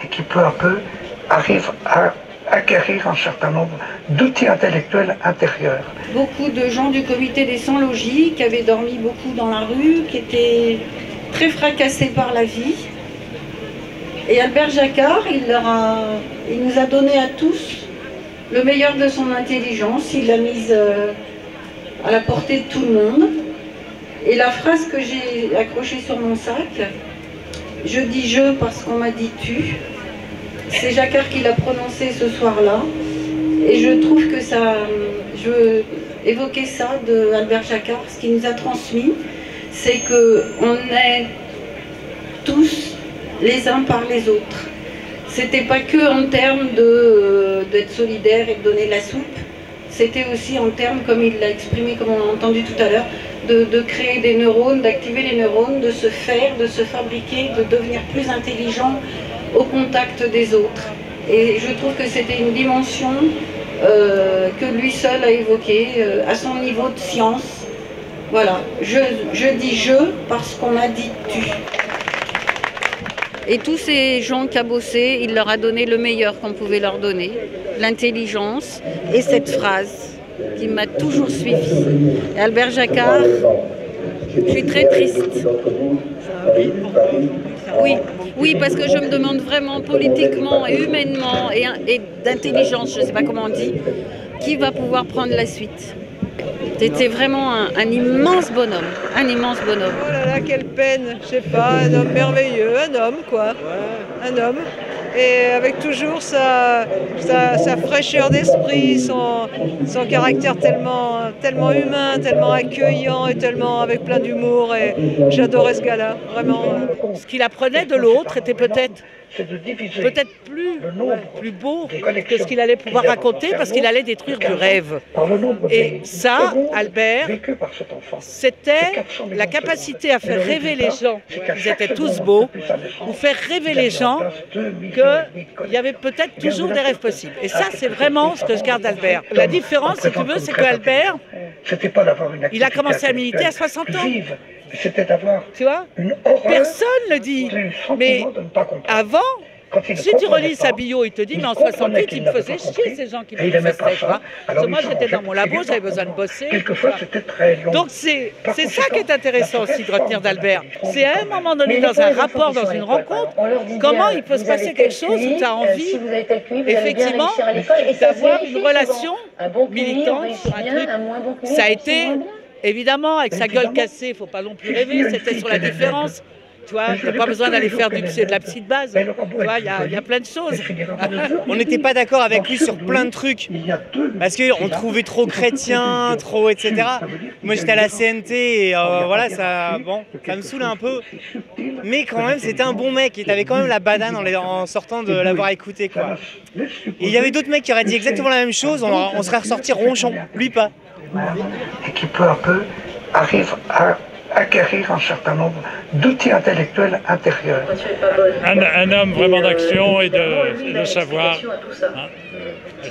Et qui peu à peu arrive à acquérir un certain nombre d'outils intellectuels intérieurs. Beaucoup de gens du comité des sans-logis qui avaient dormi beaucoup dans la rue, qui étaient très fracassés par la vie. Et Albert Jacquard, il nous a donné à tous le meilleur de son intelligence, il l'a mise à la portée de tout le monde. Et la phrase que j'ai accrochée sur mon sac, je dis je parce qu'on m'a dit tu, c'est Jacquard qui l'a prononcée ce soir-là. Et je trouve que ça, je veux évoquer ça de Albert Jacquard, ce qu'il nous a transmis, c'est qu'on est tous les uns par les autres. C'était pas que en termes d'être solidaire et de donner la soupe, c'était aussi en termes, comme il l'a exprimé, comme on a entendu tout à l'heure, de créer des neurones, d'activer les neurones, de se faire, de se fabriquer, de devenir plus intelligent au contact des autres. Et je trouve que c'était une dimension que lui seul a évoquée à son niveau de science. Voilà, je dis je parce qu'on a dit tu. Et tous ces gens qui ont bossé, il leur a donné le meilleur qu'on pouvait leur donner, l'intelligence et cette phrase qui m'a toujours suivie. Et Albert Jacquard, je suis très triste. Oui, parce que je me demande vraiment politiquement et humainement et d'intelligence, je ne sais pas comment on dit, qui va pouvoir prendre la suite. C'était vraiment un immense bonhomme, un immense bonhomme. Oh là là, quelle peine, je sais pas, un homme merveilleux, un homme quoi, un homme. Et avec toujours sa fraîcheur d'esprit, son caractère tellement humain, tellement accueillant et tellement avec plein d'humour. Et j'adorais ce gars-là, vraiment. Ce qu'il apprenait de l'autre était peut-être plus beau que ce qu'il allait pouvoir raconter parce qu'il allait détruire du rêve. Et ça, Albert, c'était la capacité à faire rêver les gens, ils étaient tous beaux, ou faire rêver les gens qu'il y avait peut-être toujours des rêves possibles. Et ça, c'est vraiment ce que je garde d'Albert. La différence, si tu veux, c'est qu'Albert, il a commencé à militer à 60 ans. Tu vois, personne ne le dit. Mais avant, si tu relis sa bio, il te dit, mais en 68, il me faisait chier ces gens qui me manifestaient. Parce que moi, j'étais dans mon labo, j'avais besoin de bosser. Donc, c'est ça qui est intéressant aussi de retenir d'Albert. C'est à un moment donné, dans un rapport, dans une rencontre, comment il peut se passer quelque chose où tu as envie, effectivement, d'avoir une relation militante sur un truc. Ça a été... Évidemment, avec sa gueule cassée, il ne faut pas non plus rêver, c'était sur la différence. Tu vois, tu n'as pas besoin d'aller faire de la psy de base. Tu vois, il y a plein de choses. On n'était pas d'accord avec lui sur plein de trucs. Parce qu'on le trouvait trop chrétien, trop etc. Moi, j'étais à la CNT et voilà, ça me saoulait un peu. Mais quand même, c'était un bon mec. Et t'avais quand même la banane en sortant de l'avoir écouté, quoi. Et il y avait d'autres mecs qui auraient dit exactement la même chose, on serait ressorti ronchon. Lui, pas. Et qui peu à peu arrive à acquérir un certain nombre d'outils intellectuels intérieurs. Un homme vraiment d'action et de savoir. Hein.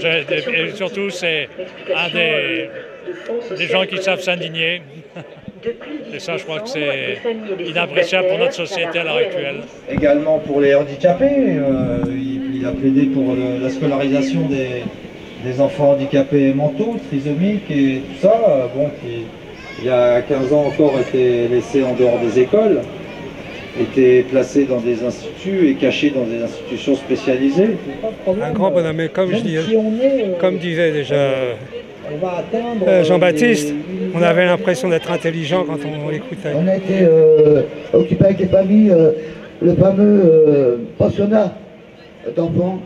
Et surtout, c'est un des gens qui savent s'indigner. Et ça, je crois que c'est inappréciable pour notre société à l'heure actuelle. Également pour les handicapés, il a plaidé pour la scolarisation des enfants handicapés mentaux, trisomiques et tout ça, qui il y a 15 ans encore étaient laissés en dehors des écoles, étaient placés dans des instituts et cachés dans des institutions spécialisées. Un grand bonhomme, mais comme disait déjà Jean-Baptiste, on avait l'impression d'être intelligent quand on l'écoutait. On a été occupé avec les familles, le fameux pensionnat d'enfants.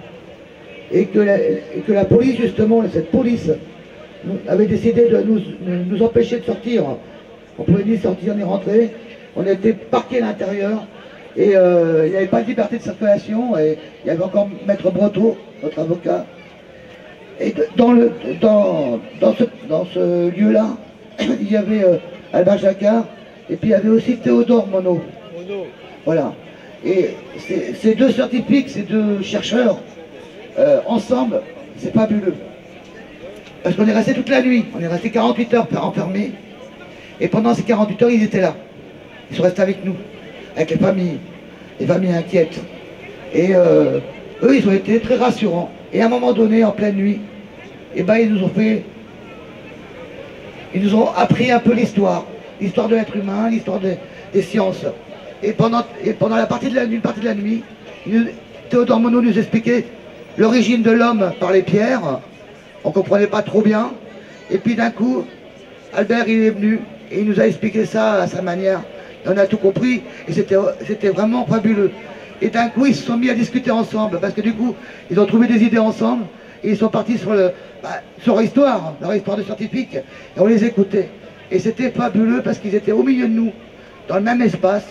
Et que la police, justement, cette police, avait décidé de nous empêcher de sortir. On pouvait ni sortir ni rentrer. On était parqués à l'intérieur et il n'y avait pas de liberté de circulation. Et il y avait encore Maître Breteau, notre avocat. Et dans ce lieu-là, il y avait Albert Jacquard et puis il y avait aussi Théodore Monod. Voilà. Et ces deux scientifiques, ces deux chercheurs, ensemble, c'est fabuleux. Parce qu'on est resté toute la nuit, on est resté 48 heures enfermés. Et pendant ces 48 heures, ils étaient là. Ils sont restés avec nous, avec les familles inquiètes. Et eux, ils ont été très rassurants. Et à un moment donné, en pleine nuit, eh ben, ils nous ont appris un peu l'histoire de l'être humain, l'histoire des sciences. Et pendant une partie de la nuit, Théodore Monod nous expliquait l'origine de l'homme par les pierres. On ne comprenait pas trop bien. Et puis d'un coup, Albert il est venu et il nous a expliqué ça à sa manière. Et on a tout compris et c'était vraiment fabuleux. Et d'un coup, ils se sont mis à discuter ensemble parce que du coup, ils ont trouvé des idées ensemble et ils sont partis sur leur histoire de scientifiques. Et on les écoutait. Et c'était fabuleux parce qu'ils étaient au milieu de nous, dans le même espace.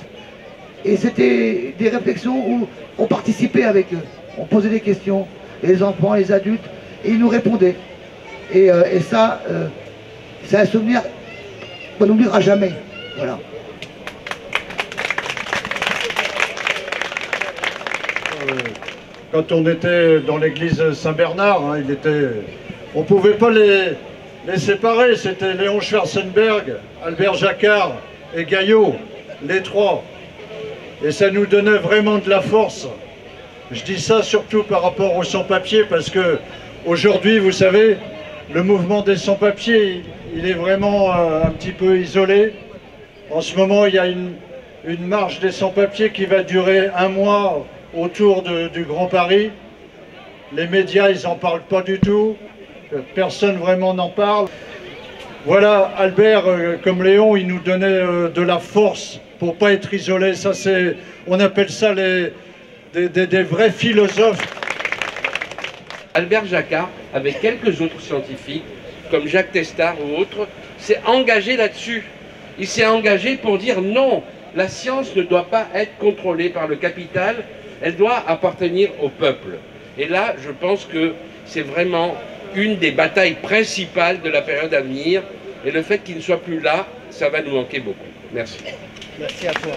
Et c'était des réflexions où on participait avec eux. On posait des questions, les enfants, les adultes, et ils nous répondaient. Et ça, c'est un souvenir qu'on n'oubliera jamais. Voilà. Quand on était dans l'église Saint-Bernard, hein, on ne pouvait pas les séparer. C'était Léon Schwarzenberg, Albert Jacquard et Gaillot, les trois. Et ça nous donnait vraiment de la force. Je dis ça surtout par rapport aux sans-papiers, parce que aujourd'hui, vous savez, le mouvement des sans-papiers, il est vraiment un petit peu isolé. En ce moment, il y a une marche des sans-papiers qui va durer 1 mois autour du Grand Paris. Les médias, ils n'en parlent pas du tout. Personne vraiment n'en parle. Voilà, Albert, comme Léon, il nous donnait de la force pour ne pas être isolé. Ça, on appelle ça des vrais philosophes. Albert Jacquard, avec quelques autres scientifiques, comme Jacques Testard ou autres, s'est engagé là-dessus. Il s'est engagé pour dire non, la science ne doit pas être contrôlée par le capital, elle doit appartenir au peuple. Et là, je pense que c'est vraiment une des batailles principales de la période à venir. Et le fait qu'il ne soit plus là, ça va nous manquer beaucoup. Merci. Merci à toi.